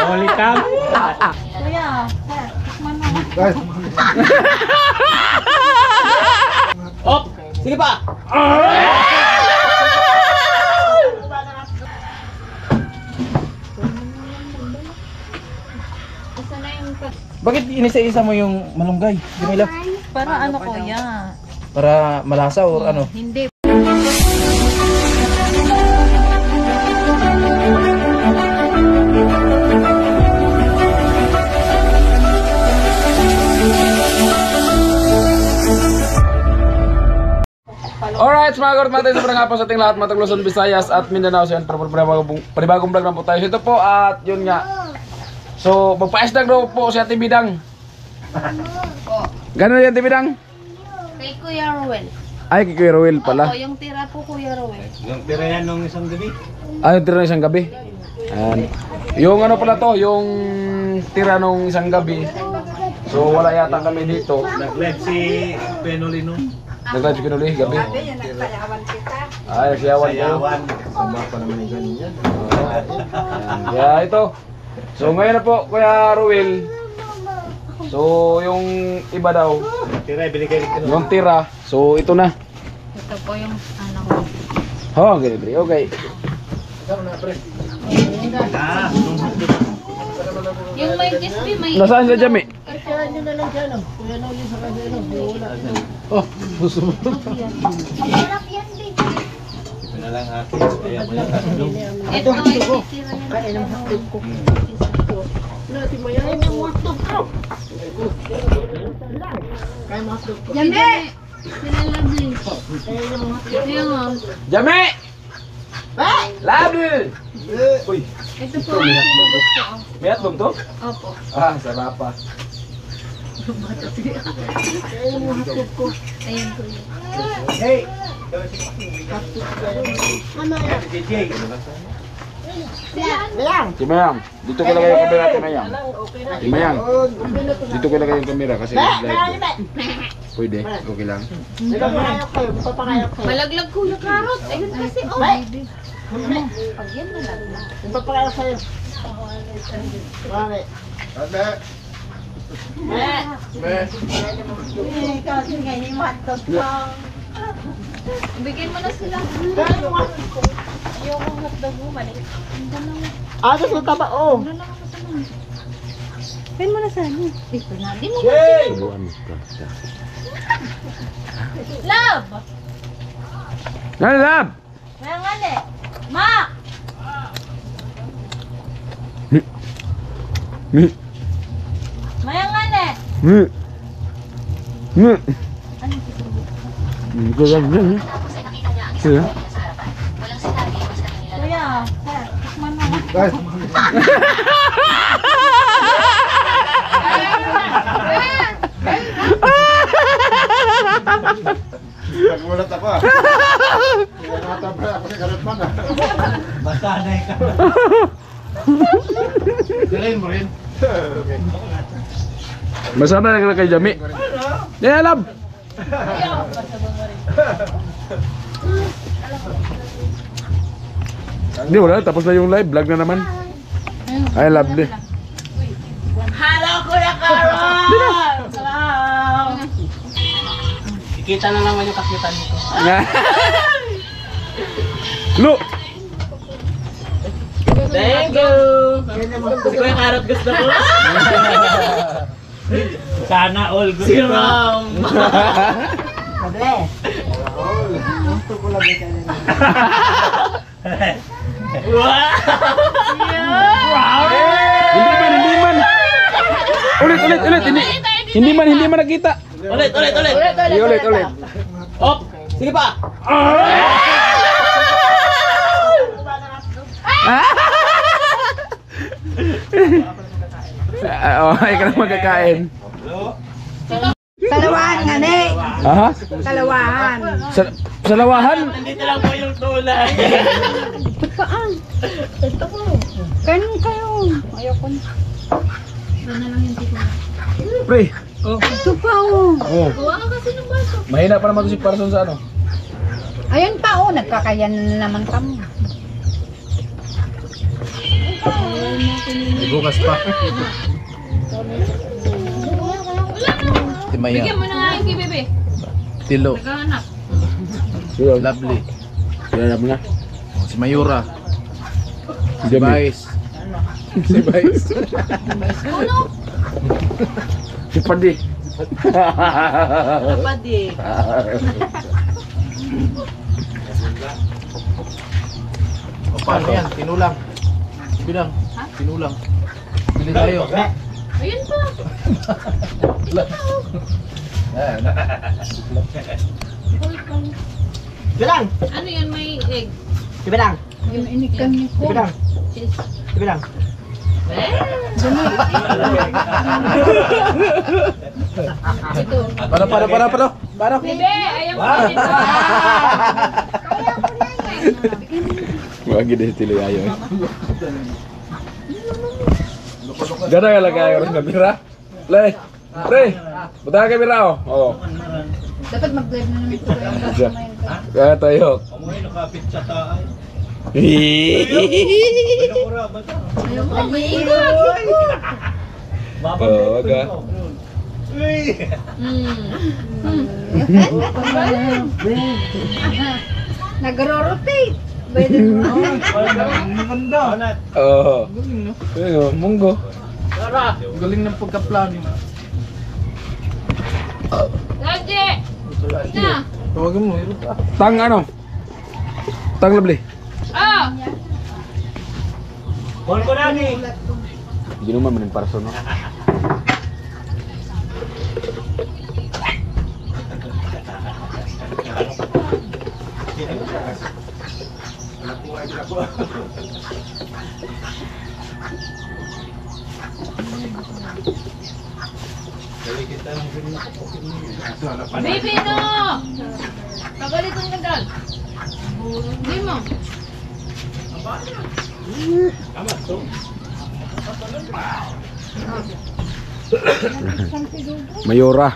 Holy cam. Kuya, tikman mo. Op! Sige pa! Bakit inisa-isa mo yung malunggay? Jamila? Para ano kuya? Para malasa or ano? Hindi. Alright, mga karat natin, sobrang hapon sa ating lahat, mga Luzon, Visayas at Mindanao. So yan, panibagong vlog na po tayo ito po. At yun nga, so magpa-isdag daw po si Ate Bidang. Gano'n yan Ate Bidang? Kay Kuya Ruel. Ay, kay Kuya Ruel pala. Oo, yung tira po Kuya Ruel. Yung tira yan nung isang gabi. Ah, yung tira ng isang gabi. Yung ano pala to, yung tira nung isang gabi. So wala yata kami dito. Nag-live si Penolino. Nag-live si Kinuli gabi. Ay, nagsiyawan ko. Sayawan. Sama pa naman yung ganun yan. Kaya ito. So ngayon na po, Kuya Ruel. So yung iba daw, Tira, binigay ni Kinoli. yung tira. So ito na. Ito po yung ano ko. Oh, ganito. Okay. Ah, Yung may kispi, may... Nasaan sila Jami? oh, gusto mo. Ito na lang akin. Kaya mo yan. Ito ay titira yan. Yami! Sila lovely. Ito yung... Jami! Labi! Uy, Ito po yung bubuk ko. may atlog to? Opo. Ah, sarap pa. Ayan po yun. Hey! Si Mayang, dito ko lagay yung kamera kay Mayang. Si Mayang, dito ko lagay yung kamera kasi live. Pwede, okay lang. Malaglag ko yung karot. Ayun kasi, oh. Pag yan malaglag. Bigyan mo na sila. Ayoko hotdog mo, mali. Agos mo taba, oh. Pin mo na sa ano. Ito na. Di mo Subuan mo ka. Love! Lab! Mayangane! Ma! Mi. Mayangane! Mi. Mi. Ano ito? Ito lang yan. Sila? Kuya, sir, tikman mo. Nagulat ako ah. Natabra ako sa karotman ah. Masanay ka. Dalayin mo rin. Okay. Masana na kay Jami. Yeah, lab! Hindi, wala. Tapos na yung live. Vlog na naman. Ay, lovely. Hello, Kuya Carol! Hello! Ikita na naman yung kakitan nito. Lu! Thank you! Si Kuya Carol gusto ko. Sana all gusto. Si Ma'am! Wow! Hindi man. Ulit. Hindi man nakita. Ulit! Ulit. Op! Sige pa! Oh, ikaw na magkakain. Salawahan nga ne. Aha? Salawahan. Sa lawahan? Nandito lang po yung tulay. Pagkaan. Ito po. Kanin kayo. Ayoko na. Sana lang yung tiko. Pre. Ito pa oh. Oh. Gawa ka kasi ng baso. Mahina pa naman to si Parson sa ano. Ayun pa oh. Nagkakayan na naman kami. Bukas pa. Timaya. Bigyan mo na nga yung kay Bebe. Tilo. Naghahanap. Lovely. Kilala mo na. Si Mayura. Si Dami. Vice. Si Vice. Uno. Si Padi. Padi. O paano yan? Tinulang. Bilang. Tinulang. Bili tayo. Ayun pa. Bilang! Ano yun, may egg? Bilang! Yung inikan ni ko. Bilang! Cheese. Bilang! Ito. Para. Bebe, ayaw mo rin. Wagi deh tilo ayo. Gana ka lagi ayo ng kamera. Le. Pre. Buta ka kamera oh. Oh. Dapat mag-live na naman ito. Isa. Kaya tayo. Ayaw ko mag-iigay. Oh, aga. Nagro-rotate. Pwede mo. Oh. Ayo, monggo. Galing ng pagkaplano. Raje! Na! Tawagin mo. Tang ano? Tang lovely. Ah! Gino man manin person no. Baby, no! Pagalitan ka dyan. Hindi mo. Mayora.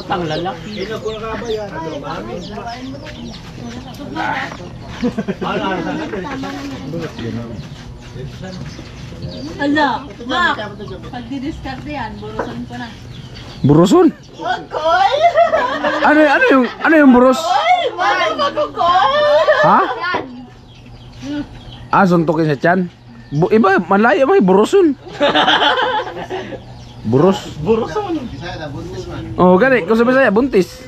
Ang lalaki. Ala, Mac! Pag di-discard yan, burusan ko na. Buruson? Ano yung burus? Ha? Ah, suntukin sa tiyan. Iba, malaya may buruson. Burus. Buruson. Oh, gani. Kung sabi saya, buntis.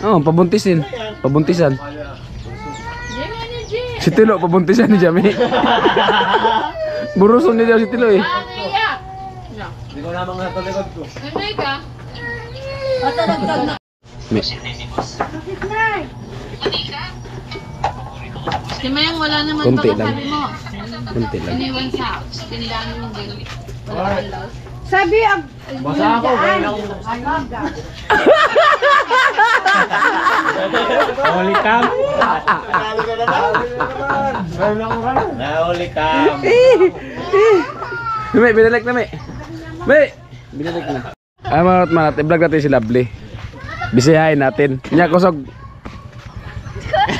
Oh, pabuntisin. Pabuntisan. Jimmy, ano, Jimmy? Si Tilo, pabuntisan ni Jami. Buruson niya daw si Tilo eh. Ah, naiyak! Hindi ko namang natalikod ko. Ano ka? Si Mayang wala naman Kunti baka lang. sabi mo. Kunti lang. Iniwan sa tindahan yung gano'n. Wala kang loss. Sabi ang... Basa ako. Holy cam. Holy cam. May, binalik na may. May, binalik na. Ay mga manat, i-vlog natin si Lovely. Bisihain natin. Nya kusog.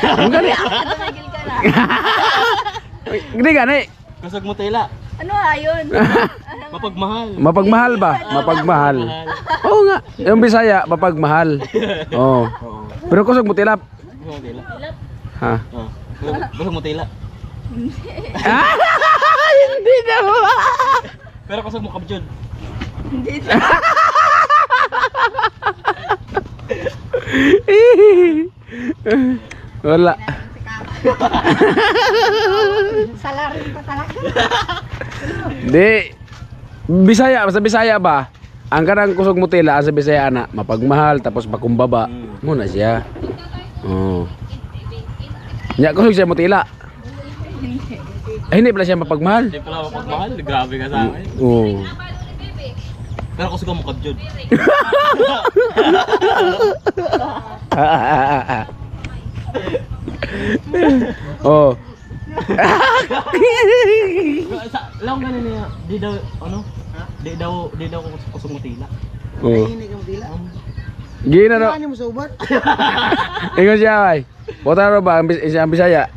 Ang gani. Gini gani. Kusog mo tila. Ano ayon? Mapagmahal. Mapagmahal ba? Mapagmahal. Oo nga. Yung Bisaya, mapagmahal. Oo. Pero kusog mo tilap. Kusog mo tila. Ha? Oh. Kusog mo tila. Hindi na mo. Pero kusog mo kabjod. Wala. Salary pa talaga. Di. Bisaya, basta Bisaya ba? Ang kanang kusog mo tila sa Bisaya na mapagmahal tapos pakumbaba. Muna siya. Oh. Nya kusog siya mo tila. Hindi pala siya mapagmahal. Hindi pala mapagmahal. Grabe ka sa akin. Oo. Pero kusog mo kabjod. Oh. Lang ganun niya. Di daw, ano? Di daw kusog mo tila. Oh. Gina no. Ano mo sa uban? Ingon siya ay. Puta ro ba ang Bisaya?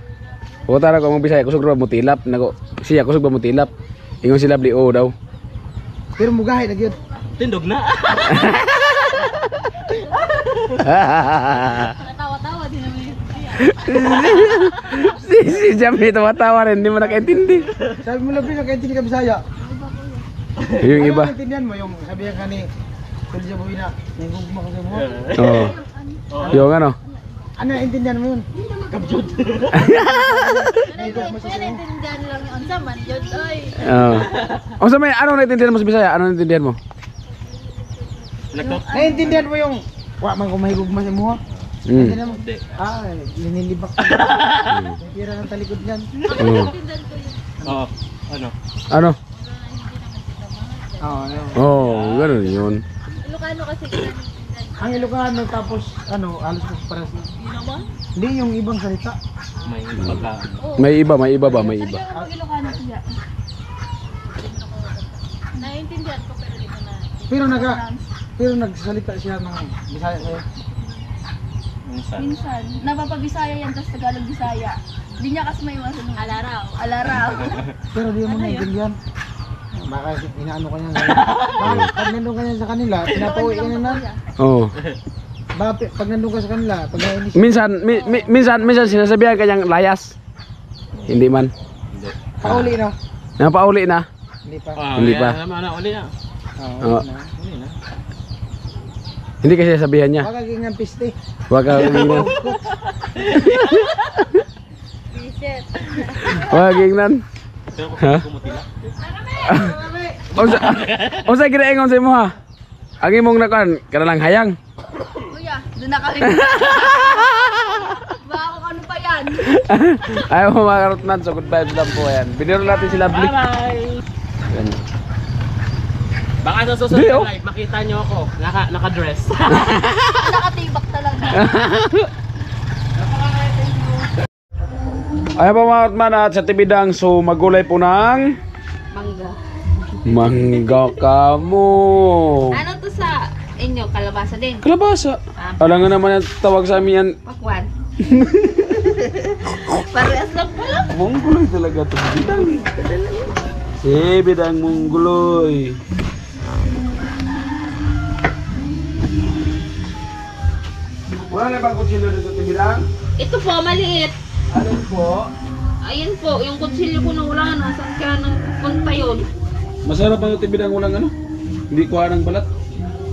Puta ro ko ang Bisaya kusog ro mo tilap nako. Siya kusog ba mo tilap? Ingon sila bli o daw. Pero mugahay na gyud. Tindog na. Natawa-tawa din naman yun. si Jamie tawa-tawa rin, hindi mo nakaintindi. Sabi mo labi na kahit hindi ka Bisaya. Yung iba. Ano intindihan mo yung sabihan ka ni Kulja Buwina, may gugma ka sa mo. Oo. Yung ano? Ano intindihan mo yun? Naintindihan lang yung unsa man yun, oy. Oo. O sa may ano naiintindihan mo sa Bisaya? Ano naiintindihan mo? Naiintindihan mo yung wa man ko mahigugma sa mo. Intindihan mo? Hindi. Linilibak ka. May tira ng talikod yan. Oo. Oo. Ano? Ano? Oo, Oo, ganun yun. Ilocano kasi naintindihan. ang Ilocano tapos ano, alos ko para sa... Yun naman? Hindi yung ibang salita. May pagka... May iba ba? May iba. Talaga ako Ilocano siya. Naintindihan ko pero di ko na. Pero nagsasalita siya ng Bisaya sa'yo. Minsan. Minsan, napapabisaya yan tapos Tagalog Bisaya. Hindi niya kasi may iwasan ng alaraw. Alaraw. Pero di mo naiintindihan. Baka inaano ka niya sa pag nandun ka niya sa kanila, pinapauwi ka na. Oo. Pag nandun ka sa kanila, pag nainis Minsan sinasabihan kanyang layas. Hindi man. Hindi. pauli na. Napauli na. Hindi pa. Hindi pa. Ano, uli na. Oo. Uli na. Hindi kasi sabihan niya. Baka gingang piste. Wag ka gingnan. Reset. Wag gingnan. Pero Ha? kung kumutila. Unsa ginaingon sa imo ha? Ang imong nakuan kana lang hayang. Kuya, doon na kami. Baka kung ano pa yan. Ayaw mo makarotnan so good vibes lang po yan. Biniro natin si Lovely. Bye-bye! Yan. Baka sa susunod Di, na oh. live, makita nyo ako. Naka-dress. Nakatibak talaga. Ayaw pa mga katman at sa tibidang so magulay po ng Mangga. mangga kamo. Ano to sa inyo? Kalabasa din? Kalabasa. Alam nga naman ang tawag sa amin yan. Pakwan. Parehas lang pala. Mongguloy talaga to. Bidang. Si bidang mongguloy. Wala na bang kutsilyo dito tibidang? Ito po, maliit. Ano po? Ayun po, yung kutsilyo ko na wala na. Saan kaya nang punta yun? Masarap ang tibidang walang ano? Hindi kuha ng balat.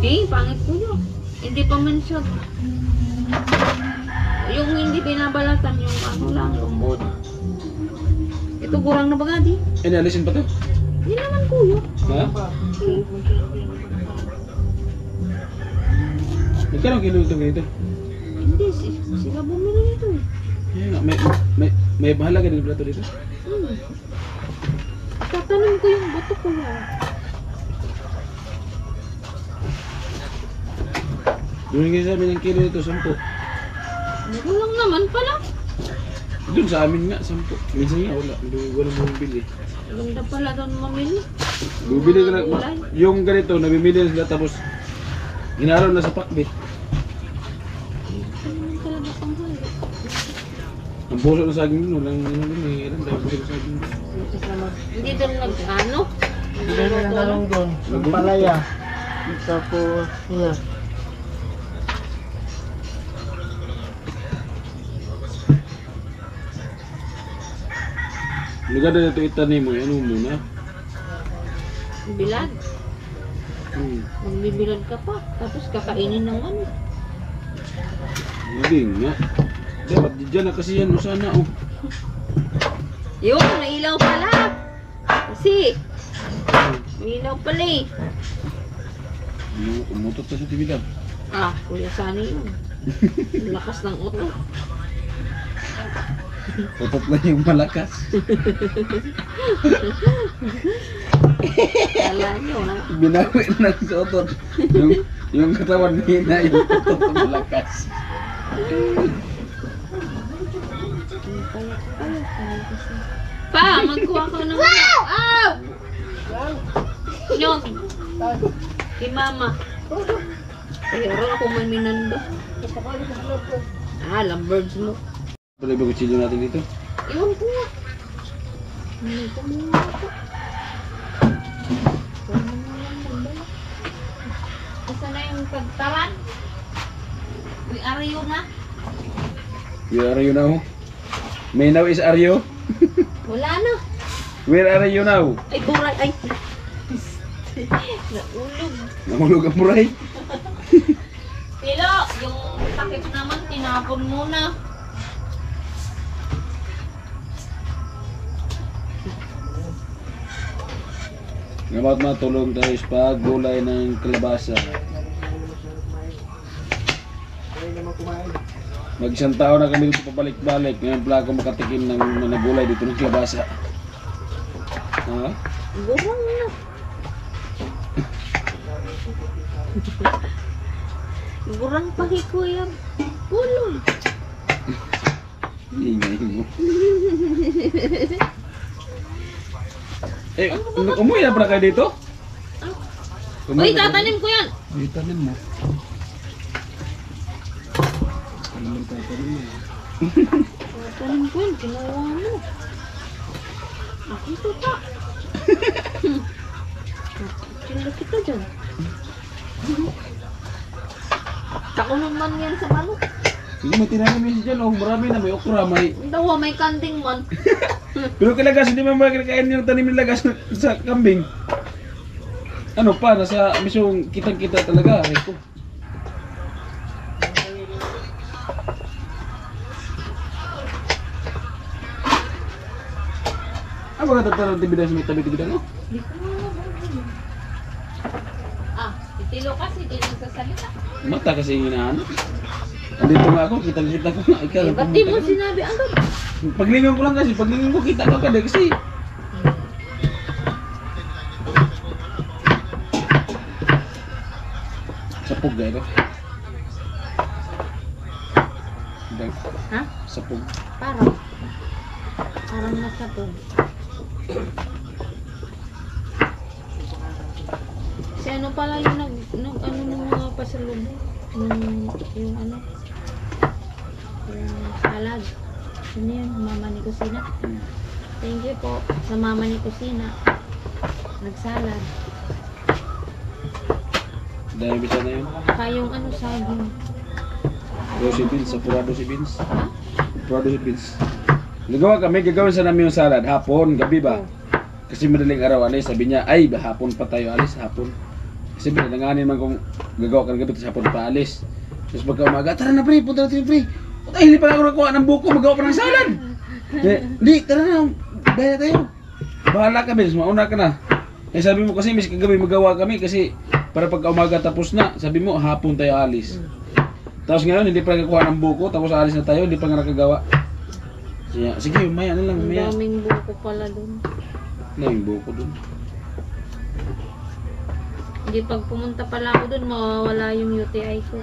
Eh, pangit ko yun. Hindi pa man siya. Yung hindi binabalatan, yung ano lang, lumod. Ito gurang na ba nga di? Eh, alisin pa to? Hindi naman kuya. Ha? Magkano kilo ito ganito? Hindi, sila bumili nito eh. Kaya nga, may mahalaga din plato dito. Tatanim ko yung buto ko ya. Doon nga sa amin ang kilo nito, 10. Ano lang naman pala. Doon sa amin nga, 10. Minsan nga wala, hindi wala mo bili. Ganda pala doon mamili. Bumili ka lang, yung ganito, nabimili na sila tapos ginaraw na sa pakbit. Talaga pang halo. Ang puso ng saging doon, ang ilan dahil puso ng saging doon. Hindi doon nag-ano? Hindi na lang talong doon. Yung palaya. Tapos, yeah. Lugar na ito itanim mo, ano muna? Bilad. Magbibilad ka pa. Tapos kakainin ng ano. Hindi nga. Dapat dyan na kasi yan, sana oh. Yun, may ilaw pala. Kasi, may ilaw pala eh. Umutot ka sa TV lang. Ah, kuya sana yun. Ang lakas ng utot. Utot lang yung malakas. Kala nyo ha. Binawi lang sa utot. Yung katawan nina, yung utot ang malakas. Pa, magkuha ko ng wow! Yun. Kay mama. Pero ako may minando. Ah, lovebirds mo. Pwede ba kutsilyo natin dito? Iwan ko nga. Hindi ko muna ito. Isa na yung pagtaran. Uy, arayo na. Where are you now? May now is are you? Wala na. Where are you now? Ay, buray. Ay. Naulog. Nahulog ang muray. Pilo, yung takip naman, tinapon muna. Ngamat matulong tayo sa paggulay ng kalabasa. Mag-isang taon na kami dito pabalik-balik. Ngayon pala ako makatikim ng nagulay dito ng kalabasa. Ha? Gurang na. Gurang pahiko yan. Pulong. Ingay mo. Umuwi na pala kayo dito? Uy, tatanim ko yan. Uy, tanim mo. Tatanim ko yan, ginawa mo. Nakita pa. Nakita kita dyan. Tako naman yan sa manok. Sige, may tinanim yun dyan. Oh, marami na. May okra, may... Dawa, may kanding man. Pero kalagas, hindi mo makakain yung tanim ng lagas sa kambing. Ano pa, nasa misong kitang-kita talaga. Ay ko. Ah, baka tatanong tibidas may tabi-tibidan mo? Di ko alam. Ah, itilo kasi, di nagsasalita. Mata kasi yung inaano. Andito nga ako, kitang-kita ko nga. Ikaw, Eh, ba't di mo sinabi agad? paglingon ko lang kasi, paglingon ko kita ko kada kasi. Sapog gaya ko. Ha? Sapog. Parang nasa to. Si ano pala yung nag ano ng mga pasalubong? Yung ano? Yung salad. Ano yun? Mama ni Kusina. Thank you po sa mama ni Kusina. Nagsalad. Dahil bisa na yun. Kayong ano saging. Rosy beans, apurado si beans. Ha? Apurado si beans. Gagawin sa namin yung salad. Hapon, gabi ba? Kasi madaling araw alis, sabi niya, ay hapon pa tayo alis, hapon. Kasi pinalanganin man kung gagawa ka ng gabi, tapos hapon pa alis. Tapos pagka umaga, tara na pre, punta natin pre. Ay, hindi pa ako nakuha ng buko, magawa pa ng salad. Hindi, tara na, daya tayo. Bahala ka, Bels, mauna ka na. Eh sabi mo kasi, mis kagabi magawa kami kasi para pagka umaga tapos na, sabi mo, hapon tayo alis. Tapos ngayon, hindi pa nakakuha ng buko, tapos alis na tayo, hindi pa nga nakagawa. Sige, maya na lang, Ang maya. daming buko pala dun. Daming buko dun. Hindi pag pumunta pala ako dun, mawawala yung UTI ko.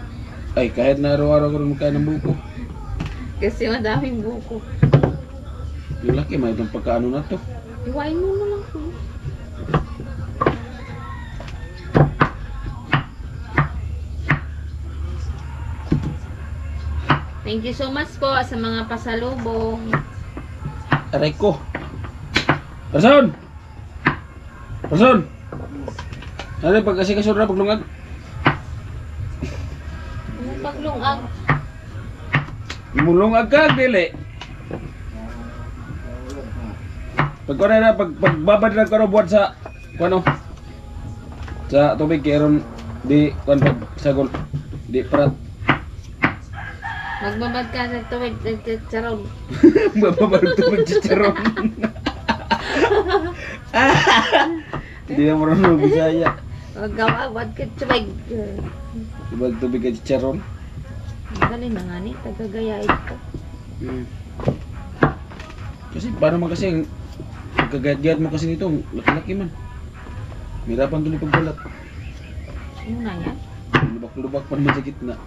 Ay, kahit na araw-araw ko rin magkain ng buko. Kasi madaming buko. Yung laki, may itong pagkaano na to. Iwain mo na lang po. Thank you so much po sa mga pasalubong. Aray ko. Person! Person! Ano pag kasi kasura paglungag? Anong paglungag? Mulungag ka, dili. Pag ko na pagbabad na ko buhat sa ano? Sa tubig kayron di kuan pag sagol. Di parat. Magbabad ka sa tuwid, charon. Bababad tubig sa charon. Hindi na marunong Bisaya. Magawawad ka tuwid. Babad tubig sa charon. Dali na nga ni, tagagaya ito. Kasi paano man kasi pagkagayat mo kasi nito, laki-laki man. Mirapan tuloy pagbalat. Ano na yan? Lubak-lubak pa naman sa gitna.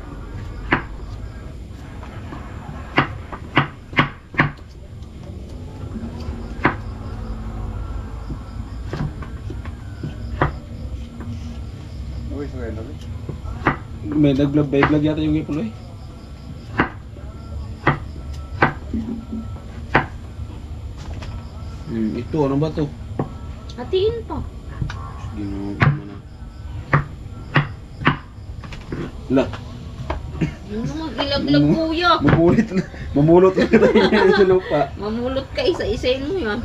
May nag-vlog yata yung ipulo eh. Ito, ano ba to? Hatiin pa. Ginawa ko na. La, Yun naman, ilaglag kuya. mamulot na tayo sa lupa. Mamulot ka, isa-isayin mo yan.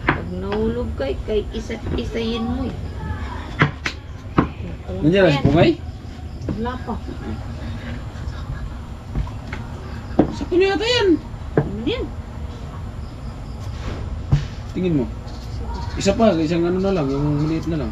Pag nahulog ka, kay isa-isayin mo eh. Nandiyan na si Pungay? Wala pa. Sa kunya yata yan. Ano yan? Tingin mo. Isa pa, isang ano na lang, yung maliit na lang.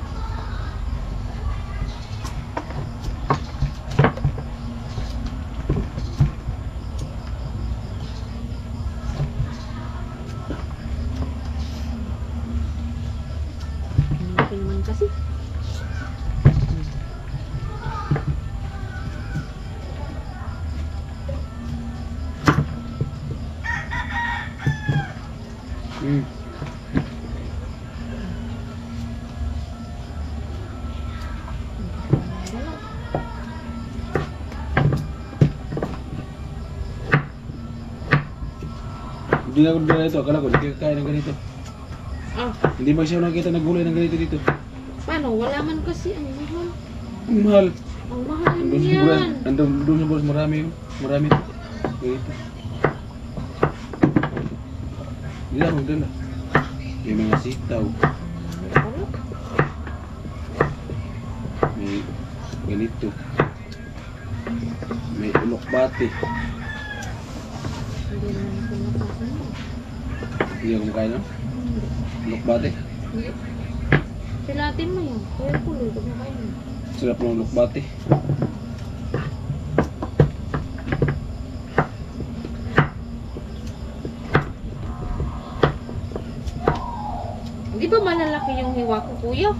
Malaki naman kasi. Hmm. Hindi na ako na ito, akala ko, hindi kaya ng ganito. Ah, Hindi ba siya nakita nagulay ng ganito dito? paano? Wala man kasi ang mahal. Ang mahal. Ang mahal Andun sa buras, yan. andun sa buras, marami yun. Marami ito. Ganito. Hindi na, magdala. May mga sitaw. May ganito. May ulok-bati. Hindi naman ako nakakain. Hindi ako makain no? Ulok-bati. Hindi. Pilatin mo yan. Kaya puloy, huwag na kayo. Sarap ng ulok-bati. Hindi ba malalaki yung hiwa ko, kuya?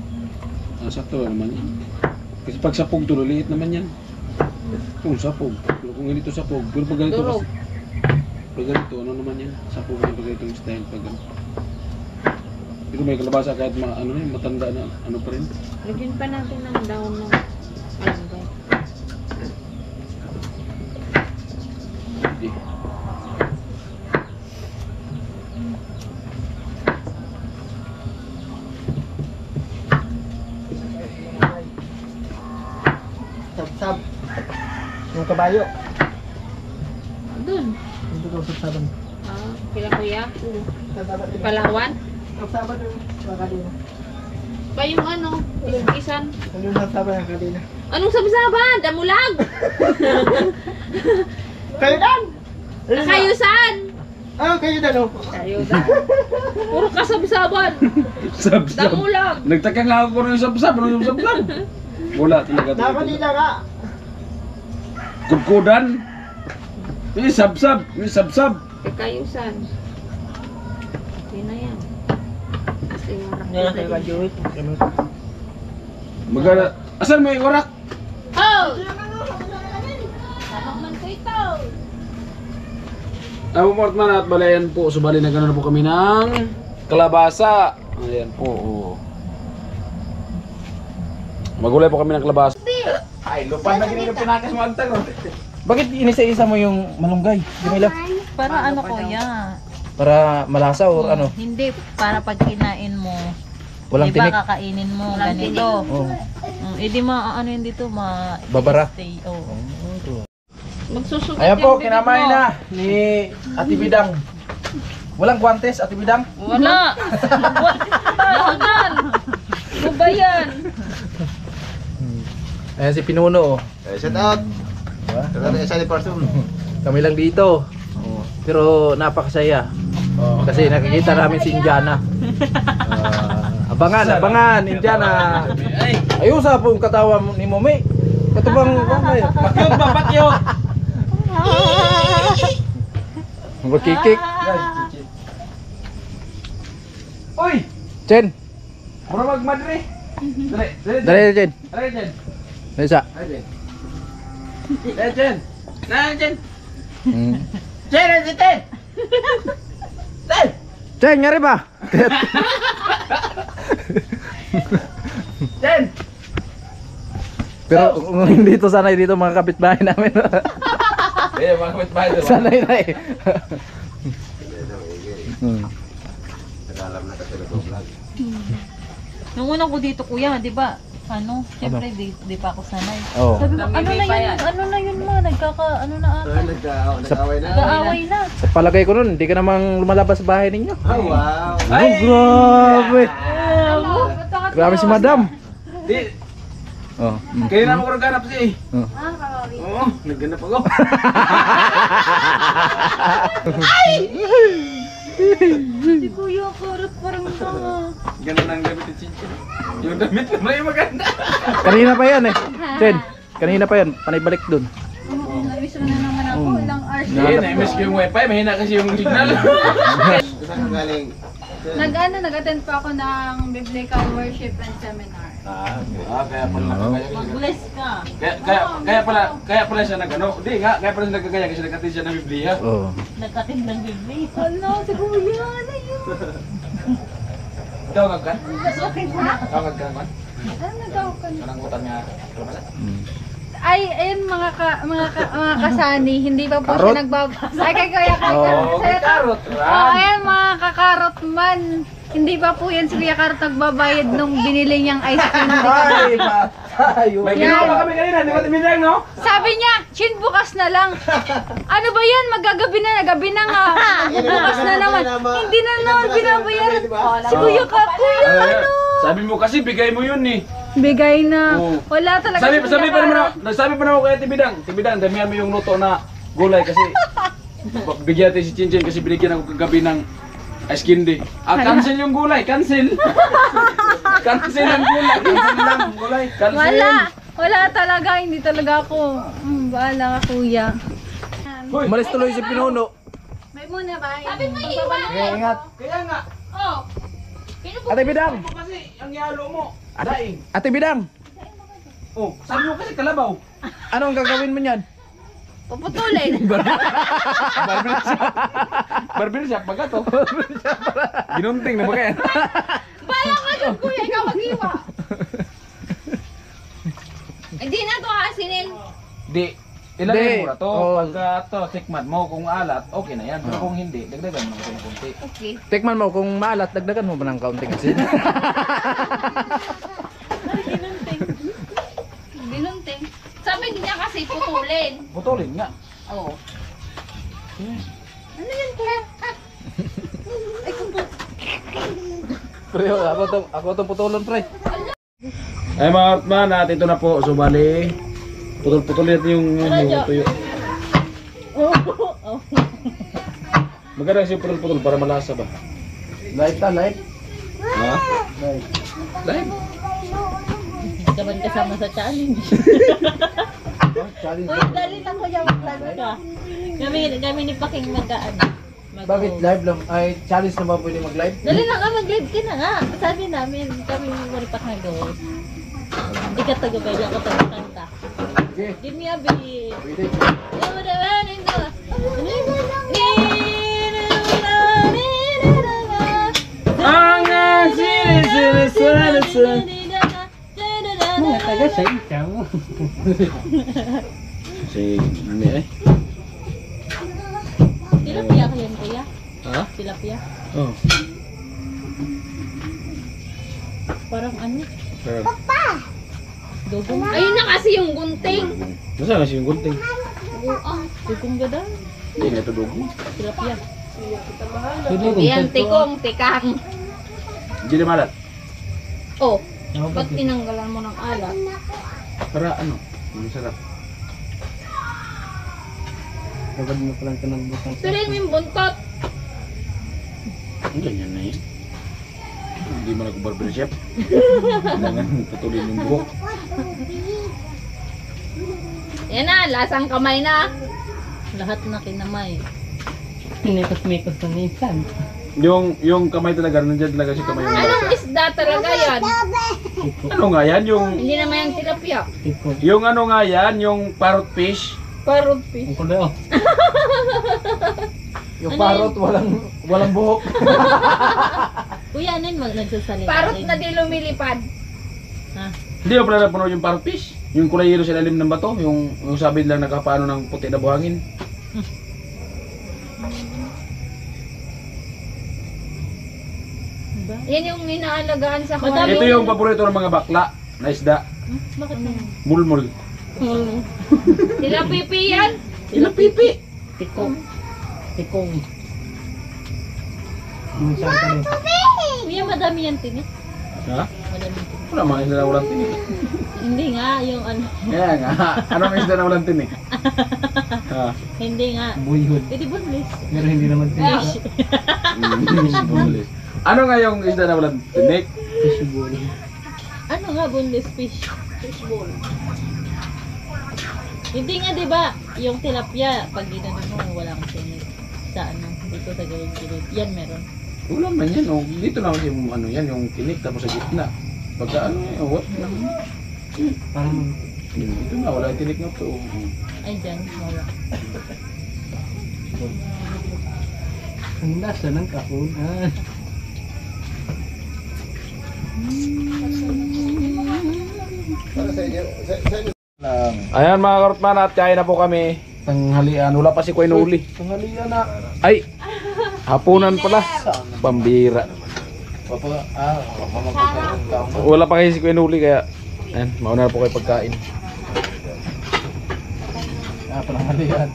Sakto naman yan. Kasi pag sapog to, liit naman yan. Kung sapog. Pero kung ganito sapog. Pero pag ganito Durog. kasi. Pag ganito, ano naman yan? Sapog yan pag ganitong style. Pag ganito. Pero may kalabasa kahit ano na yun, matanda na ano pa rin. Lagyan pa natin ng dahon ng alanggay. Hindi. Sab-sab. Yung kabayo. Doon. Hindi ko sab-saban. Ah, pila kuya? Palawan? Sab-saban yung mga kadina. Pa yung ano, isan. Ano yung sab-saban yung kadina? Anong sabi-saban? Damulag! Kayo dan! Nakayusan! Ah, kayo dan oh. Kayusan. Puro kasabi-saban. Sab-sab. Damulag! Nagtaka nga ako kung ano yung sab-sab. Ano yung sab-sab? Wala talaga. Nakadina nga. Kudkudan. Ini sab-sab. Ini sab-sab. Kayusan. Okay na yan. Kasi warak Ngayon kayo ka-joy. Magana. Asan may warak? Oh! Tama man ko ito. Abumort man at balayan po. Subali na gano'n po kami ng kalabasa. Ayan po. Oh. Magulay po kami ng kalabasa. Ay, lupan na ganyan yung pinakas mo agtang. Bakit inisa-isa mo yung malunggay? Jamila? Para ano kuya? Para malasa or ano? Hindi, para pag kinain mo, Walang di ba tinik? kakainin mo Walang ganito. Oh. Hindi ano yun dito, Babara? stay. Oh. Magsusugat Ayan po, yung bibig kinamain mo. na ni Ate Bidang. Walang guantes, Ate Bidang? Wala. Dahonan. Ano ba yan? Ayan si Pinuno. Oh. Shout out. Diba? Shout out sa person. Kami lang dito. Oh. Pero napakasaya. Kasi nakikita namin si Indiana. Abangan, Indiana. Ayun sa pong katawa ni Momi. Katubang mamay. Pakyot ba, pakyot? Magkikik. Uy! Chen, Mura magmadre. Dali, dali. dali Chen. Dali, Jen. Dali sa. Dali, Jen. Dali, Jen. Dali, Jen. Mm. Jen, si Jen. Jen. Cheng, ngari ba? Jen! Pero kung hindi to sanay dito mga kapitbahay namin. Eh, mga kapitbahay doon. Sanay na eh. Nag-alam na kasi nag-vlog. Nung una ko dito kuya, di ba? Ano? Siyempre, di pa ako sanay. Oo. Sabi ko, ano na yun ma? Ano na ata? Nag-away na. Nag-aaway na. Sa palagay ko nun, hindi ka namang lumalabas sa bahay ninyo. Oh, wow. Oh, grabe. Grabe si madam. Di, Oh. kaya na ako naghanap siya eh. Oh. Oo, naghanap ako. Si kuya, parang tanga. Ganun ang damit ni Chinchin. Yung damit na yung maganda. Kanina pa yan eh. Chen, kanina pa yan. Panay balik dun. Namiss mo na naman ako. Ilang hours. Eh, na-miss ko yung wifi. Mahina kasi yung signal. Saan ka galing? Nag-attend pa ako ng Biblical Worship and Seminar. Kaya pala. Mag-bless ka. Kaya pala siya nag-ano. Hindi nga, kaya pala siya nagkagaya kasi nagkatid siya ng Biblia. Oo. Nagkatid ng bibli. Ano, si Kuya, ano yun? Tawag ka? Tawag ka naman? Ano nagawa ka? Anong utang niya? Ay, ayun mga kasani, hindi pa po Karot? siya Ay, kay Kuya Oo. Karot. ayan mga kakarot man. Hindi pa po yan si Kuya Karot nagbabayad nung binili niyang ice cream. Ay, patay. May ginawa pa kami kanina, di ba tinidang, no? Sabi niya, Chin, bukas na lang. Ano ba yan? Magagabi na, gabi na nga. Bukas na naman. Hindi na naman binabayaran. Si Kuya Kuya, ano? Sabi mo kasi, bigay mo yun eh. Bigay na. Oo. Wala talaga Sabi si pa Kuya naman Karot. ako, nagsabi pa naman ako kay Tibidang, damihan mo yung luto na gulay kasi bigyan natin si Chinchin kasi binigyan ako kagabi ng ice candy. Cancel yung gulay, cancel. Cancel ang gulay, cancel lang ang gulay, cancel. Wala talaga, hindi talaga ako. Bahala ka Kuya. Umalis tuloy si Pinuno. May muna ba? Sabi mo iwan. Ingat. Kaya nga, Oh. Ate Bidang! mo kasi ang yalo mo, daing. Ate Bidang! Oh, sabi mo kasi kalabaw. Ano ang gagawin mo niyan? Puputulin. Barber shop, baga to. Ginunting na ba kaya? Bala ka dyan Kuya, ikaw mag-iwa. Hindi na to asinin. Di, ilagay Di. mo na to. Oh. Pagka to, tikman mo, kung alat, okay na yan. Pero kung hindi, dagdagan mo ng konti. Okay. Tikman mo kung maalat, dagdagan mo ba ng kaunting asin? Binunting. Sabi niya kasi putulin. Putulin nga. Oo. Ano yan Kuya? Pre, ako tong putulon, pre. Ay mga man, at ito na po. So bali, putol-putol natin yung tuyo. Maganda kasi yung putol-putol para malasa ba? Light ta, light. Ha? Live? Kaman kasama sa challenge. Challenge. Uy, dali lang kuya, mag-live ka. Kami ni Paking mag-ano. Bakit live lang? Ay, challenge na ba pwede mag-live? Dali lang ka, mag-live ka na nga. Sabi namin, kami maripak na ghost. Ikatagabay lang ako kanta. Okay. Give me a beat. Pwede. Si Mimi eh. Tilapia ka yan, kuya? Ha? Tilapia? Oh. Parang ano? Sarap. Dugong. Ayun na kasi yung gunting. Nasaan kasi yung gunting? Dugong gada. Hindi nga ito dugo. Tilapia. Yan, tikong, tikang. Hindi na malat. Oh, ba't tinanggalan mo ng alat? Para ano? Masarap. Gagawin mo palang ka ng butang. Tuloy mo yung buntot. Ang ganyan na yun. Hindi man ako barber chef. Kailangan putulin yung buhok. Yan na, lasang kamay na. Lahat na kinamay. Minikos-mikos na minsan. Yung kamay talaga, nandiyan talaga si kamay yung Anong isda talaga yan? Ano nga yan? Hindi naman yung tilapia. Tipo. Yung ano nga yan? Yung parrot fish. Parrot fish. Ang kulo. Yung Ano parot, walang buhok. Kuya, ano yun nagsasalita? Parot rin? na di lumilipad. Ha? Hindi mo pala napuno yung parrot fish. Yung kulay yellow sa ilalim ng bato. Yung sabi lang nakapaano ng puti na buhangin. Diba? Yan yung inaalagaan sa Madami. Ito yung paborito ng mga bakla na isda. Hmm? Bakit na? Mulmul. Sila pipi yan. Sila pipi. Tikong. Tikong. Yung saan ka rin? Kuya, madami yan tinik. Ha? Madami yan tinik. Wala mga isda na walang tinik. Hindi nga, yung ano. Kaya nga. Anong isda na walang tinik? Ha? Hindi nga. Buyhod. Pwede boneless. Pero hindi naman tinita. Fish. Ano nga yung isda na walang tinik? Fishball. Ano nga boneless fish? Fishball. Hindi nga 'di ba? Yung tilapia pag ginano mo walang tinik. Sa ano, dito sa gilid. Yan meron. Wala man yan. Oh. Dito lang yung ano yan, yung tinik tapos sa gitna. Pagka ano yan, what lang. Parang Ito na, wala yung tinik na to. Ay diyan, wala. ang lasa ng kahon. Ah. Para sa inyo, sa inyo lang. Ayan mga karotman at kaya na po kami. Tanghalian, wala pa si Kuya Nuli. Tanghalian na. Ay, hapunan pala. Pambira. Wala pa kayo si Kuya Nuli kaya ayan, mauna na po kayo pagkain. Tanghalian.